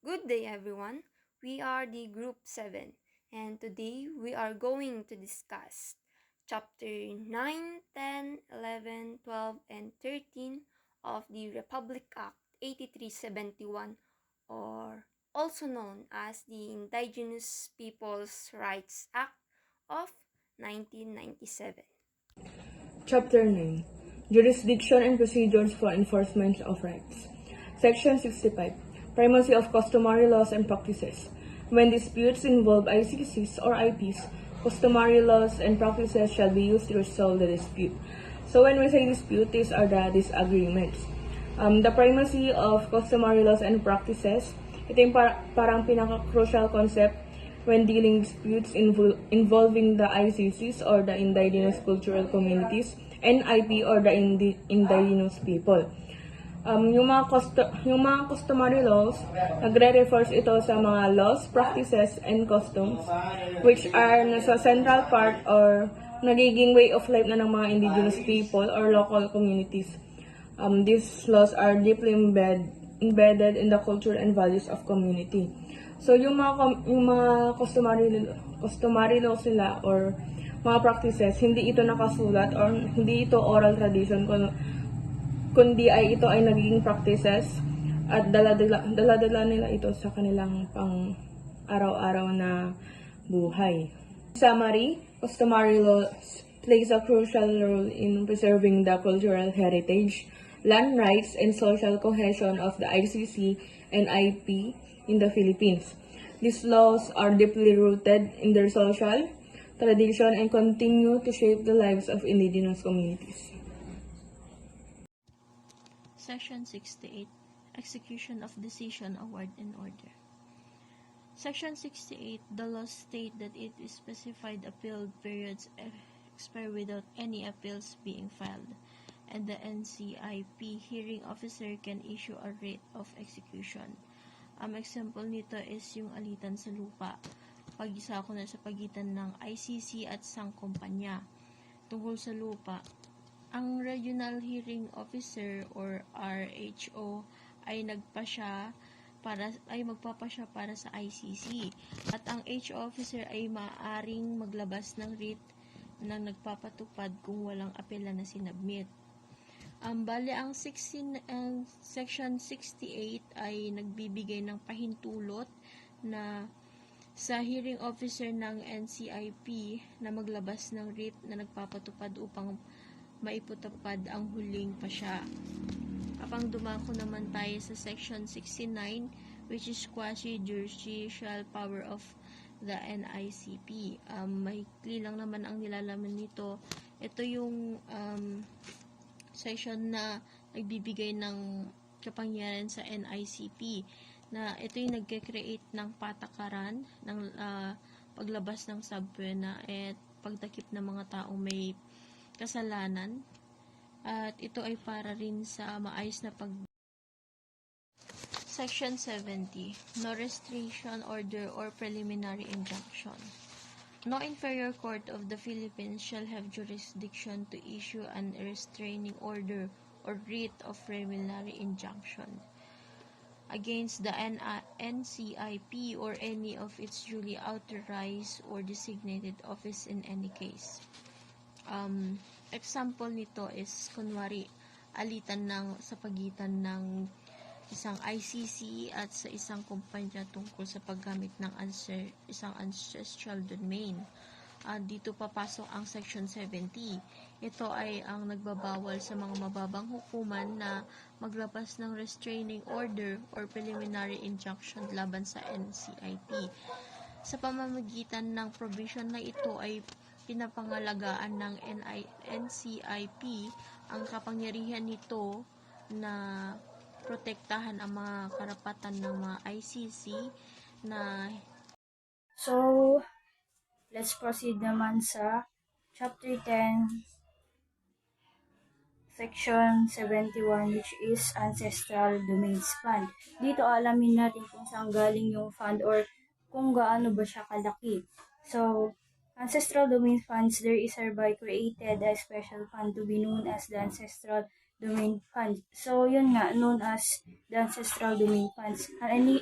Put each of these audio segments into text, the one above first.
Good day, everyone. We are the Group 7, and today we are going to discuss Chapter 9, 10, 11, 12, and 13 of the Republic Act 8371, or also known as the Indigenous Peoples' Rights Act of 1997. Chapter 9 Jurisdiction and Procedures for Enforcement of Rights. Section 65 Primacy of Customary Laws and Practices. When disputes involve ICCs or IPs, customary laws and practices shall be used to resolve the dispute. So when we say dispute, these are the disagreements. The primacy of customary laws and practices, ito yung parang pinaka-crucial concept when dealing disputes involving the ICCs or the indigenous cultural communities, NIP or the indigenous people. Yung mga customary laws, nagre-refers ito sa mga laws, practices, and customs which are nasa central part or nagiging way of life na ng mga indigenous people or local communities. These laws are deeply embedded in the culture and values of community. So yung mga customary laws nila or mga practices, hindi ito nakasulat or hindi ito oral tradition kundi ito ay naging practices at dala-dala nila ito sa kanilang pang araw-araw na buhay. Summary, customary laws plays a crucial role in preserving the cultural heritage, land rights, and social cohesion of the ICC and IP in the Philippines. These laws are deeply rooted in their social tradition and continue to shape the lives of indigenous communities. Section 68 Execution of Decision, Award, and Order. Section 68 The laws state that it is specified appeal periods expire without any appeals being filed, and the NCIP hearing officer can issue a writ of execution. Example nito is yung alitan sa lupa. Pag-isa ko na sa pagitan ng ICC at isang kumpanya tungkol sa lupa. Ang Regional Hearing Officer or RHO ay magpapasya para sa ICC at ang HO officer ay maaaring maglabas ng writ na nagpapatupad kung walang apela na sinabmit. Bale, ang Section 68 ay nagbibigay ng pahintulot na sa hearing officer ng NCIP na maglabas ng writ na nagpapatupad upang maiputupad ang huling pasya. Kapang dumako naman tayo sa Section 69, which is quasi-judicial power of the NICP. Mahikli lang naman ang nilalaman nito. Ito yung section na nagbibigay ng kapangyarihan sa NICP na ito yung nagke-create ng patakaran ng paglabas ng subpoena at pagtakip ng mga taong may kasalanan at ito ay para rin sa maayos na Section 70 No restriction order or preliminary injunction. No inferior court of the Philippines shall have jurisdiction to issue an restraining order or writ of preliminary injunction against the NCIP or any of its duly authorized or designated office in any case. Example nito is, kunwari, alitan sa pagitan ng isang ICC at sa isang kumpanya tungkol sa paggamit ng isang ancestral domain. Dito papasok ang Section 70. Ito ay ang nagbabawal sa mga mababang hukuman na maglabas ng restraining order or preliminary injunction laban sa NCIP. Sa pamamagitan ng provision na ito ay pinapangalagaan ng NCIP ang kapangyarihan nito na protektahan ang mga karapatan ng mga ICC na. So, let's proceed naman sa Chapter 10, Section 71, which is Ancestral Domains Fund. Dito alamin natin kung saan galing yung fund or kung gaano ba siya kalaki. So, Ancestral Domain Funds, there is hereby created a special fund to be known as the Ancestral Domain Funds. So, yun nga, known as the Ancestral Domain Funds. An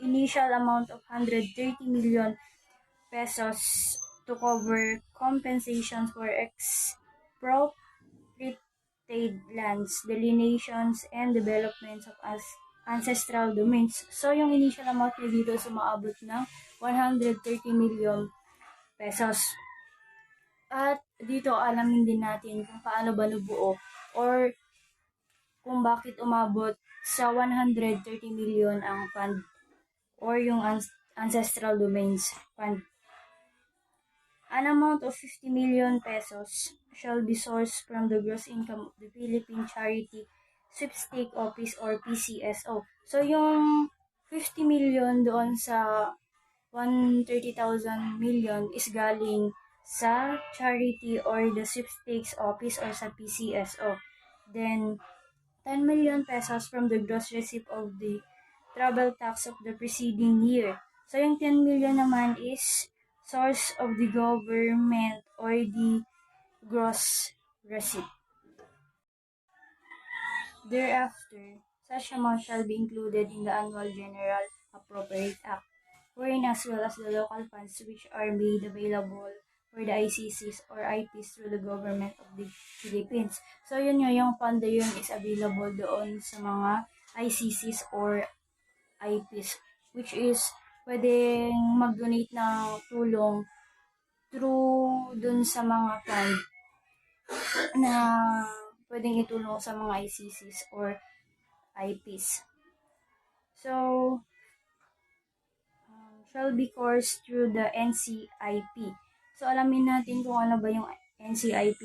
initial amount of 130 million pesos to cover compensations for expropriated lands, delineations, and developments of ancestral domains. So, yung initial amount niya dito sumaabot ng 130 million pesos. At dito alamin din natin kung paano ba nabuo or kung bakit umabot sa 130 million ang fund or yung Ancestral Domains Fund. An amount of 50 million pesos shall be sourced from the gross income of the Philippine Charity Sweepstake Office or PCSO. So, yung 50 million doon sa 130,000 million is galing sa charity or the sweepstakes office or sa PCSO. Then, 10 million pesos from the gross receipt of the travel tax of the preceding year. So, yung 10 million naman is source of the government or the gross receipt. Thereafter, such amount shall be included in the Annual General Appropriate Act, wherein as well as the local funds which are made available for the ICCs or IPs through the government of the Philippines. So, yun nga, yung fund na yun is available doon sa mga ICCs or IPs, which is pwedeng mag-donate ng tulong through dun sa mga fund na pwedeng itulong sa mga ICCs or IPs. So, shall be coursed through the NCIP. So, alamin natin kung ano ba yung NCIP.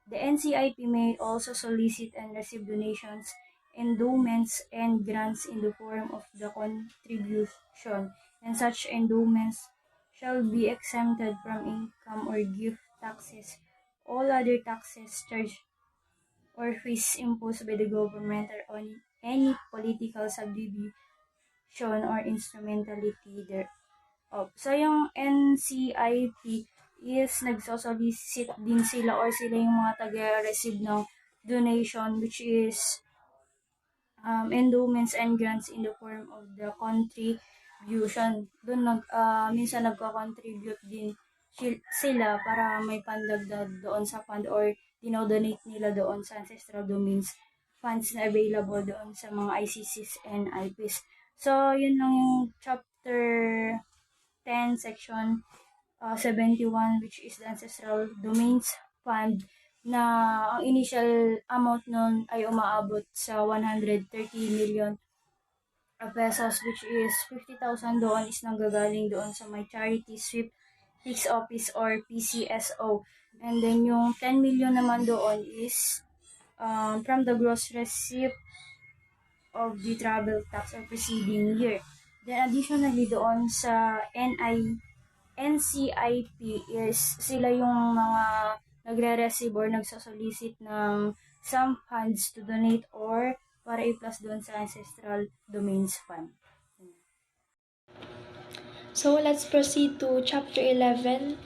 The NCIP may also solicit and receive donations, endowments, and grants in the form of the contribution, and such endowments shall be exempted from income or gift taxes, all other taxes charged or fees imposed by the government or on any political subdivision or instrumentality thereof. So, yung NCIP is nagsosolicit din sila or sila yung mga taga-receive ng donation, which is endowments and grants in the form of the contribution. Doon minsan nagko-contribute din sila para may pandagdag doon sa fund or dinodonate nila doon sa Ancestral Domains funds na available doon sa mga ICCs and IPs. So, yun lang yung chapter 10, section 71, which is the Ancestral Domains Fund, na ang initial amount nun ay umaabot sa 130 million pesos, which is 50,000 doon is nanggagaling doon sa my charity sweepstakes office or PCSO. And then yung 10 million naman doon is from the gross receipt of the travel tax or preceding year. Then additionally doon sa NCIP is sila yung mga nagre-receive or nagsosolicit ng some funds to donate or para i-plus doon sa Ancestral Domains Fund. So let's proceed to chapter 11,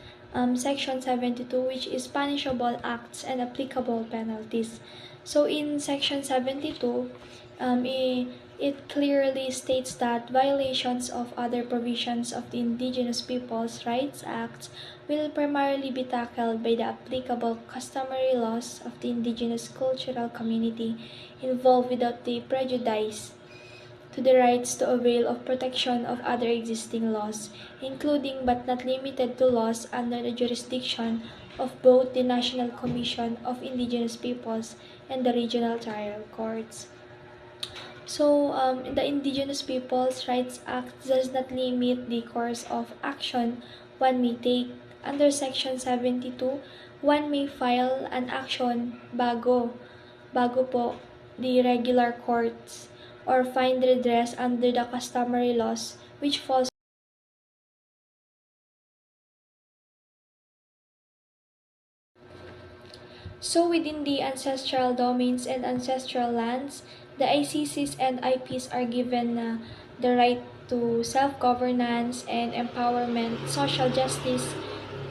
section 72, which is punishable acts and applicable penalties. So in section 72, it clearly states that violations of other provisions of the Indigenous Peoples' Rights Act will primarily be tackled by the applicable customary laws of the indigenous cultural community involved without the prejudice to the rights to avail of protection of other existing laws, including but not limited to laws under the jurisdiction of both the National Commission of Indigenous Peoples and the regional trial courts. So, the Indigenous Peoples' Rights Act does not limit the course of action one may take. Under Section 72, one may file an action bago po the regular courts or find redress under the customary laws which falls So within the ancestral domains and ancestral lands, the ICCs and IPs are given the right to self-governance and empowerment, social justice,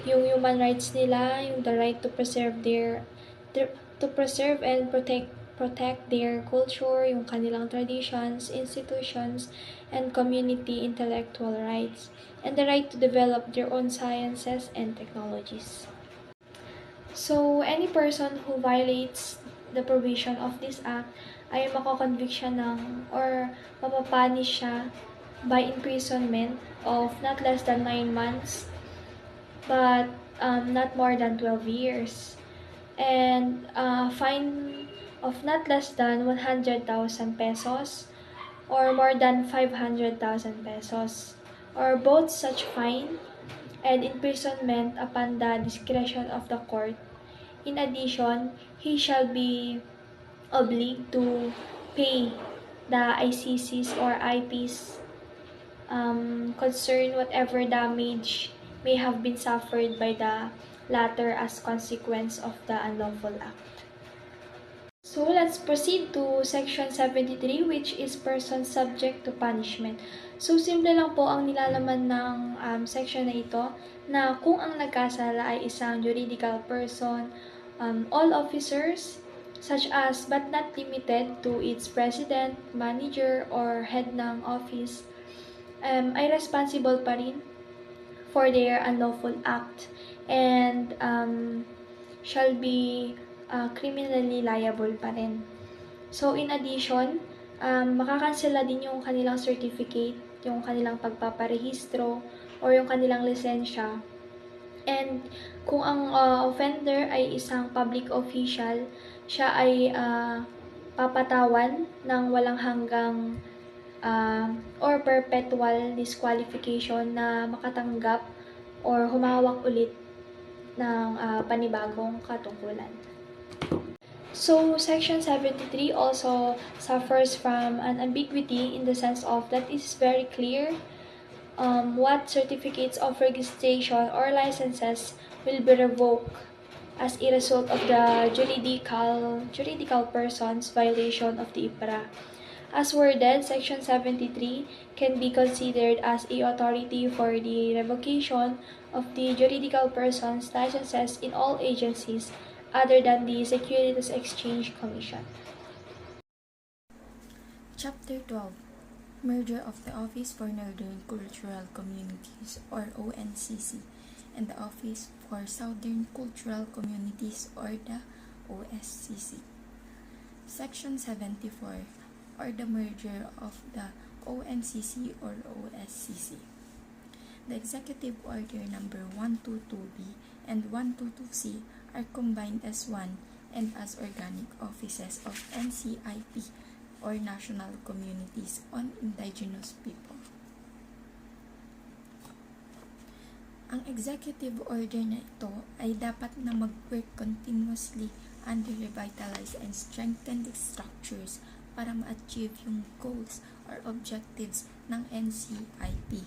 yung human rights nila, yung the right to preserve to preserve and protect protect their culture, yung kanilang traditions, institutions, and community intellectual rights, and the right to develop their own sciences and technologies. So, any person who violates the provision of this act ay makoconvict siya ng or mapapunish siya by imprisonment of not less than 9 months but not more than 12 years, and fine of not less than 100,000 pesos or more than 500,000 pesos, or both such fine and imprisonment upon the discretion of the court. In addition, he shall be obliged to pay the ICCs or IPs concern whatever damage may have been suffered by the latter as consequence of the unlawful act. So let's proceed to section 73, which is persons subject to punishment. So simple lang po ang nilalaman ng section na ito, na kung ang nagkasala ay isang juridical person, all officers such as but not limited to its president, manager, or head ng office ay responsible pa rin for their unlawful act and shall be criminally liable pa rin. So, in addition, makakansela din yung kanilang certificate, yung kanilang pagpaparehistro, or yung kanilang lisensya. And kung ang offender ay isang public official, siya ay papatawan ng walang hanggang or perpetual disqualification na makatanggap or humawak ulit ng panibagong katungkulan. So, Section 73 also suffers from an ambiguity in the sense of that it is very clear what certificates of registration or licenses will be revoked as a result of the juridical person's violation of the IPRA. As worded, Section 73 can be considered as a authority for the revocation of the juridical person's licenses in all agencies other than the Securities Exchange Commission. Chapter 12. Merger of the Office for Northern Cultural Communities or ONCC and the Office for Southern Cultural Communities or the OSCC. Section 74, or the merger of the ONCC or OSCC. The Executive Order number 122B and 122C are combined as one and as organic offices of NCIP or National Communities on Indigenous People. Ang executive order na ito ay dapat na mag-work continuously under revitalized and strengthened structures para ma-achieve yung goals or objectives ng NCIP.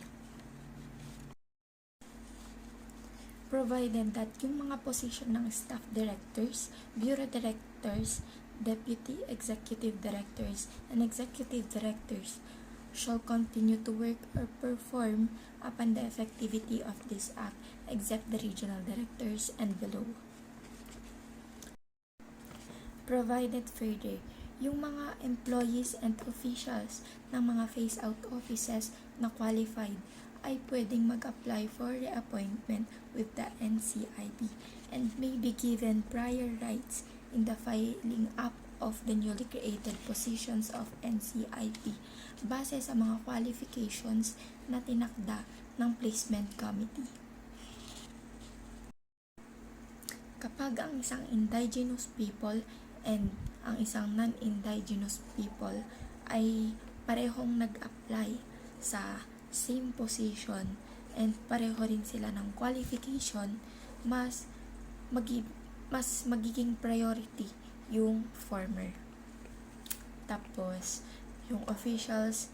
Provided that yung mga position ng staff directors, bureau directors, deputy executive directors, and executive directors shall continue to work or perform upon the effectivity of this act except the regional directors and below. Provided further, yung mga employees and officials ng mga phase-out offices na qualified ay pwedeng mag-apply for reappointment with the NCIP and may be given prior rights in the filing up of the newly created positions of NCIP base sa mga qualifications na tinakda ng placement committee. Kapag ang isang indigenous people and ang isang non-indigenous people ay parehong nag-apply sa same position and pareho rin sila ng qualification, mas magiging priority yung former. Tapos, yung officials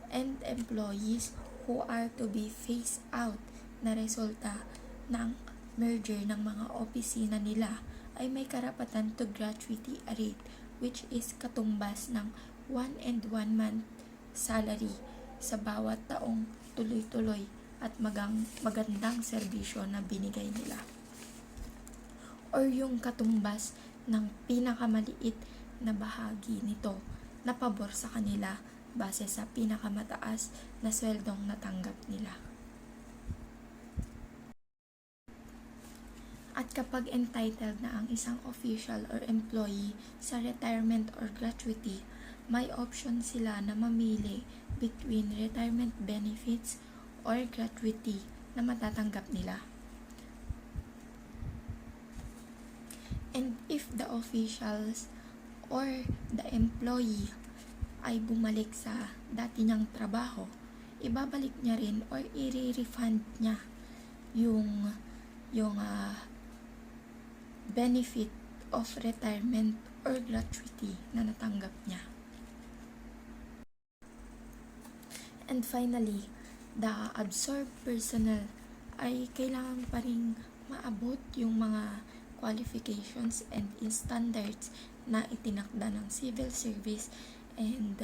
and employees who are to be phased out na resulta ng merger ng mga opisina nila ay may karapatan to gratuity rate, which is katumbas ng 1 and 1 month salary sa bawat taong tuloy-tuloy at magandang serbisyo na binigay nila. Or yung katumbas ng pinakamaliit na bahagi nito na pabor sa kanila base sa pinakamataas na sweldong natanggap nila. At kapag entitled na ang isang official or employee sa retirement or gratuity, may option sila na mamili between retirement benefits or gratuity na matatanggap nila. And if the officials or the employee ay bumalik sa dati niyang trabaho, ibabalik niya rin or i-refund niya yung benefit of retirement or gratuity na natanggap niya. And finally, the absorbed personnel ay kailangan pa rin maabot yung mga qualifications and standards na itinakda ng Civil Service and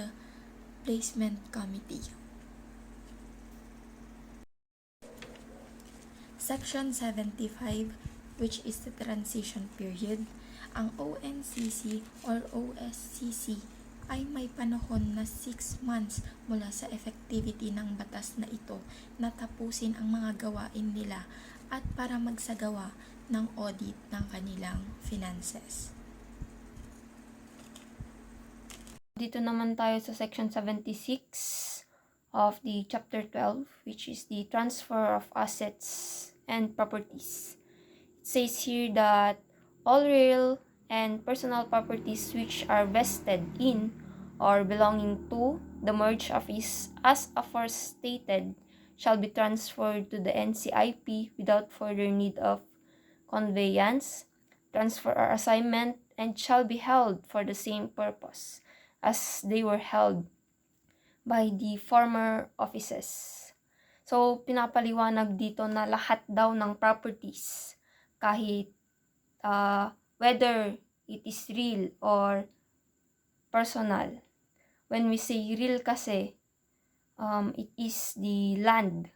Placement Committee. Section 75, which is the transition period, ang ONCC or OSCC ay may panahon na 6 months mula sa effectivity ng batas na ito na tapusin ang mga gawain nila at para magsagawa ng audit ng kanilang finances. Dito naman tayo sa section 76 of the chapter 12, which is the transfer of assets and properties. It says here that all real and personal properties which are vested in or belonging to the merged office as aforestated shall be transferred to the NCIP without further need of conveyance, transfer or assignment, and shall be held for the same purpose as they were held by the former offices. So, pinapaliwanag dito na lahat daw ng properties, kahit whether it is real or personal. When we say real kasi, it is the land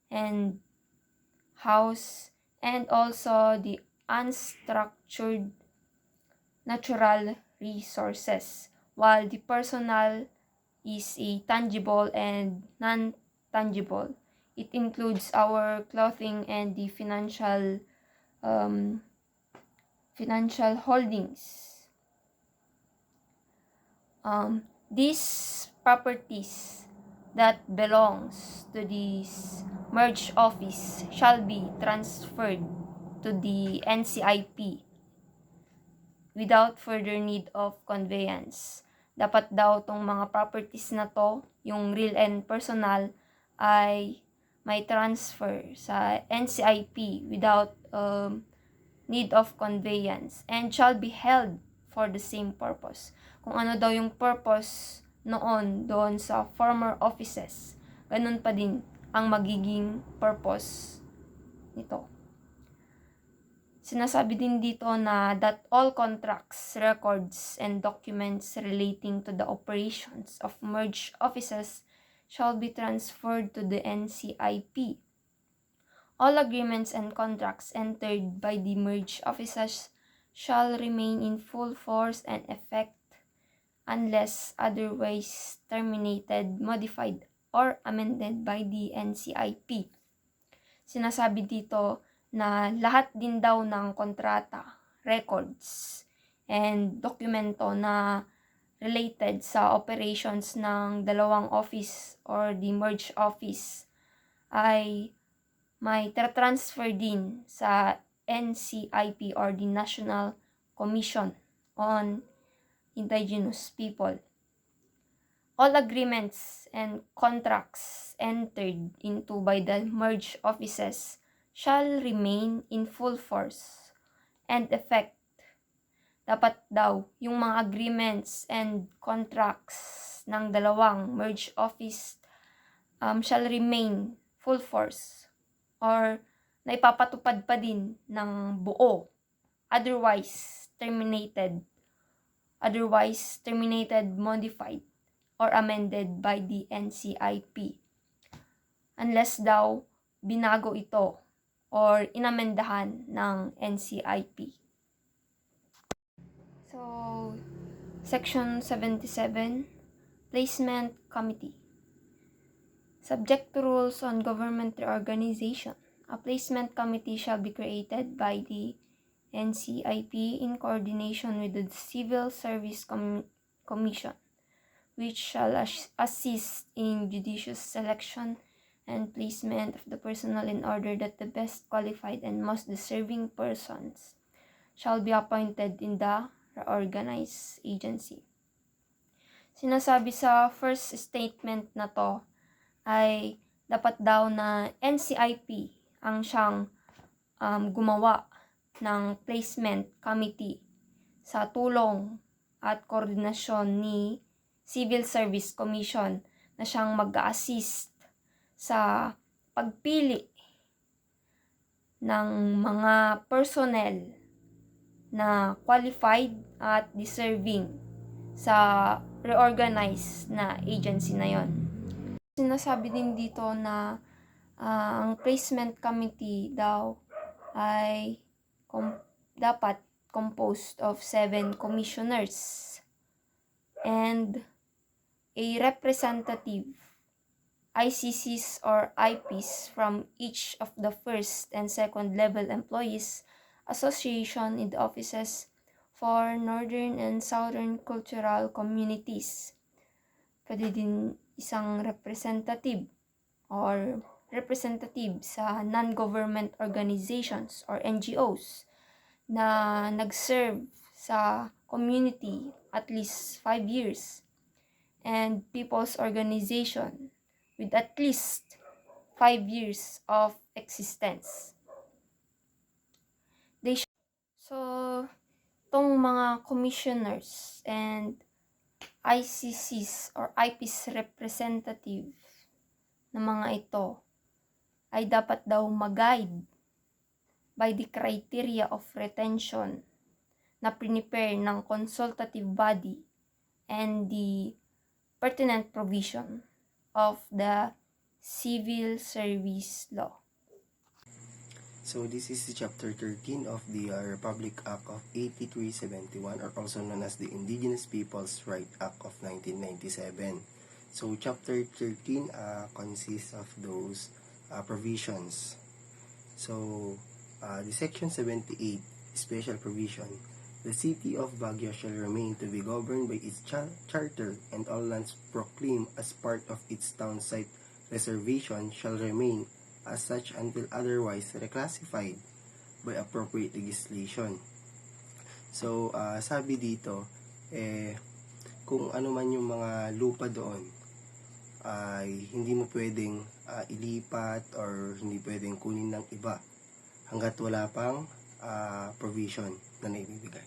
and house and also the unstructured natural resources, while the personal is a tangible and non-tangible. It includes our clothing and the financial holdings. These properties that belongs to this merged office shall be transferred to the NCIP without further need of conveyance. Dapat daw tong mga properties na to, yung real and personal, ay may transfer sa NCIP without need of conveyance and shall be held for the same purpose. Kung ano daw yung purpose doon sa former offices, ganun pa din ang magiging purpose nito. Sinasabi din dito na that all contracts, records, and documents relating to the operations of merged offices shall be transferred to the NCIP. All agreements and contracts entered by the merged offices shall remain in full force and effect unless otherwise terminated, modified, or amended by the NCIP. Sinasabi dito na lahat din daw ng kontrata, records, and dokumento na related sa operations ng dalawang office or the merged office ay may transfer din sa NCIP or the National Commission on Indigenous People. All agreements and contracts entered into by the merged offices shall remain in full force and effect. Dapat daw yung mga agreements and contracts ng dalawang merged office shall remain full force or naipapatupad pa din ng buo, otherwise terminated, modified, or amended by the NCIP. Unless daw binago ito or inamendahan ng NCIP. So, Section 77, Placement Committee. Subject to rules on government reorganization, a placement committee shall be created by the NCIP in coordination with the Civil Service Commission, which shall assist in judicious selection and placement of the personnel in order that the best qualified and most deserving persons shall be appointed in the reorganized agency. Sinasabi sa first statement na to ay dapat daw na NCIP ang siyang gumawa ng placement committee sa tulong at koordinasyon ni Civil Service Commission na siyang mag-assist sa pagpili ng mga personnel na qualified at deserving sa reorganized na agency na yon. Sinasabi din dito na ang placement committee daw ay dapat composed of 7 commissioners and a representative ICCs or IPs from each of the first and second level employees association in the offices for northern and southern cultural communities. Pwede din isang representative or representative sa non-government organizations or NGOs na nag-serve sa community at least 5 years, and people's organization with at least 5 years of existence. So, itong mga commissioners and ICCs or IPs representative na mga ito ay dapat daw mag-guide by the criteria of retention na prepare ng consultative body and the pertinent provision of the Civil Service Law. So this is Chapter 13 of the Republic Act of 8371, or also known as the Indigenous Peoples' Right Act of 1997. So Chapter 13 consists of those provisions. So the Section 78 Special Provision: the city of Baguio shall remain to be governed by its charter, and all lands proclaimed as part of its town site reservation shall remain as such until otherwise reclassified by appropriate legislation. So, sabi dito, kung ano man yung mga lupa doon, ay hindi mo pwedeng ilipat or hindi pwedeng kunin ng iba hanggat wala pang provision na naibibigay.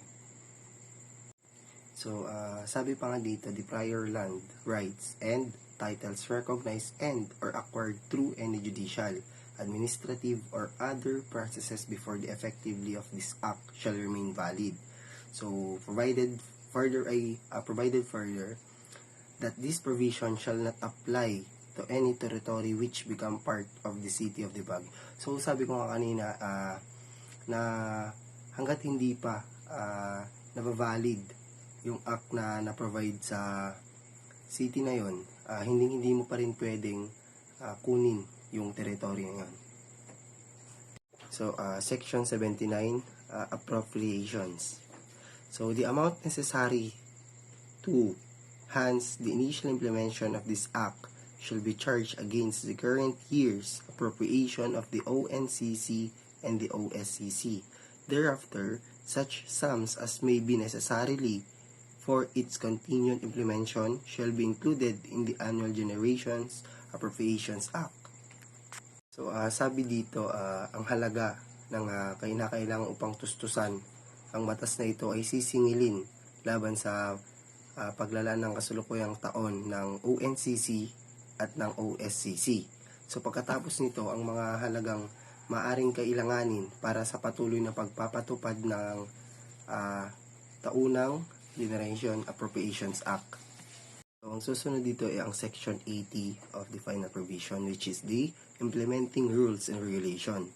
So, sabi pa nga dito, the prior land rights and titles recognized and or acquired through any judicial, administrative, or other processes before the effectively of this act shall remain valid. So, provided further that this provision shall not apply to any territory which become part of the city of the Baguio. So, sabi ko nga kanina na hanggat hindi pa nabavalid yung act na na-provide sa city na yon, hindi mo pa rin pwedeng kunin yung territory na yun. So, Section 79, Appropriations. So, the amount necessary to hence the initial implementation of this act shall be charged against the current year's appropriation of the ONCC and the OSCC. Thereafter, such sums as may be necessarily for its continued implementation shall be included in the Annual Generations Appropriations Act. So, sabi dito, ang halaga ng kinakailangan upang tustusan ang batas na ito ay sisingilin laban sa paglalaan ng kasulukuyang taon ng ONCC at ng OSCC. So, pagkatapos nito, ang mga halagang maaring kailanganin para sa patuloy na pagpapatupad ng taunang Generation Appropriations Act. So, ang susunod dito ay ang Section 80 of the Final Provision, which is the Implementing Rules and Regulation.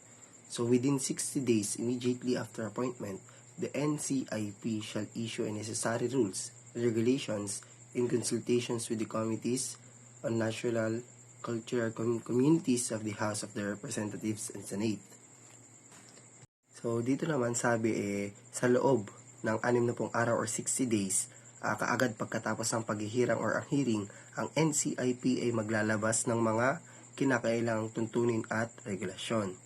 So, within 60 days immediately after appointment, the NCIP shall issue a necessary rules regulations in consultations with the committees on national cultural communities of the House of the Representatives and Senate. So, dito naman sabi sa loob ng 60 araw or 60 days, kaagad pagkatapos ng paghihirang or ang hearing, ang NCIP ay maglalabas ng mga kinakailangang tuntunin at regulasyon.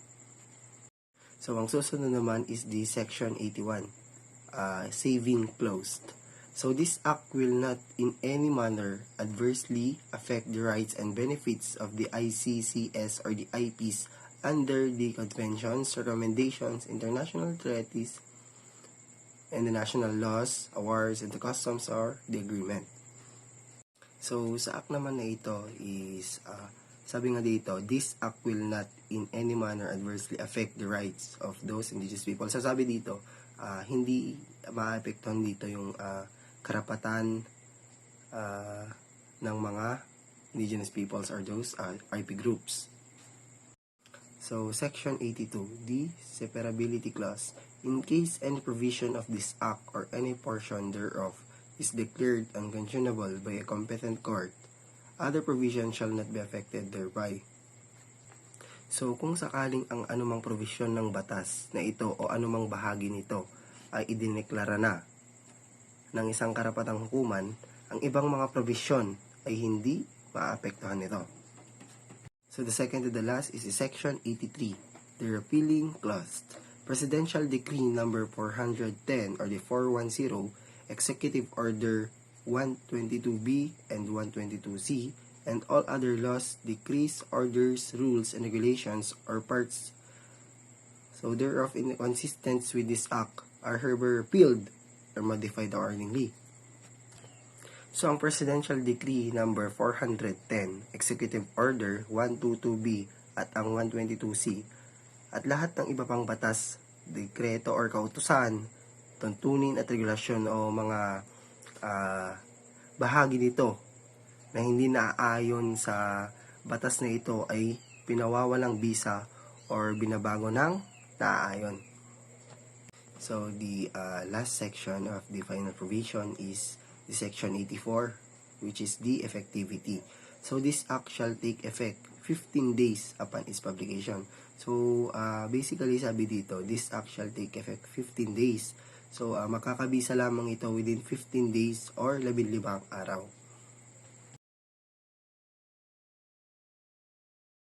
So, ang susunod naman is the Section 81, Saving Clause. So, this act will not in any manner adversely affect the rights and benefits of the ICCS or the IPs under the conventions, recommendations, international treaties, and the national laws, awards, and the customs or the agreement. So, sa act naman na ito is, sabi nga dito, this act will not in any manner adversely affect the rights of those indigenous people. So, sabi dito, hindi maapektuhan dito yung karapatan ng mga indigenous peoples or those IP groups. So, Section 82, the Separability Clause. In case any provision of this act or any portion thereof is declared unconscionable by a competent court, other provision shall not be affected thereby. So, kung sakaling ang anumang provision ng batas na ito o anumang bahagi nito ay idineklara na ng isang karapatang hukuman, ang ibang mga provision ay hindi maapektuhan nito. So, the second to the last is the Section 83, the Repealing Clause. Presidential Decree Number 410 or the 410, Executive Order 122B and 122C, and all other laws, decrees, orders, rules, and regulations or parts so thereof in consistence with this act are hereby repealed or modified accordingly. So, ang Presidential Decree Number 410, Executive Order 122B at ang 122C, at lahat ng iba pang batas, dekreto or kautusan, tuntunin at regulasyon o mga bahagi nito na hindi naaayon sa batas na ito ay pinawawalang bisa or binabago ng naaayon. So, the last section of the final provision is the Section 84, which is the effectivity. So, this act shall take effect 15 days upon its publication. So, basically, sabi dito, this act shall take effect 15 days. So, makakabisa lamang ito within 15 days or 15 araw.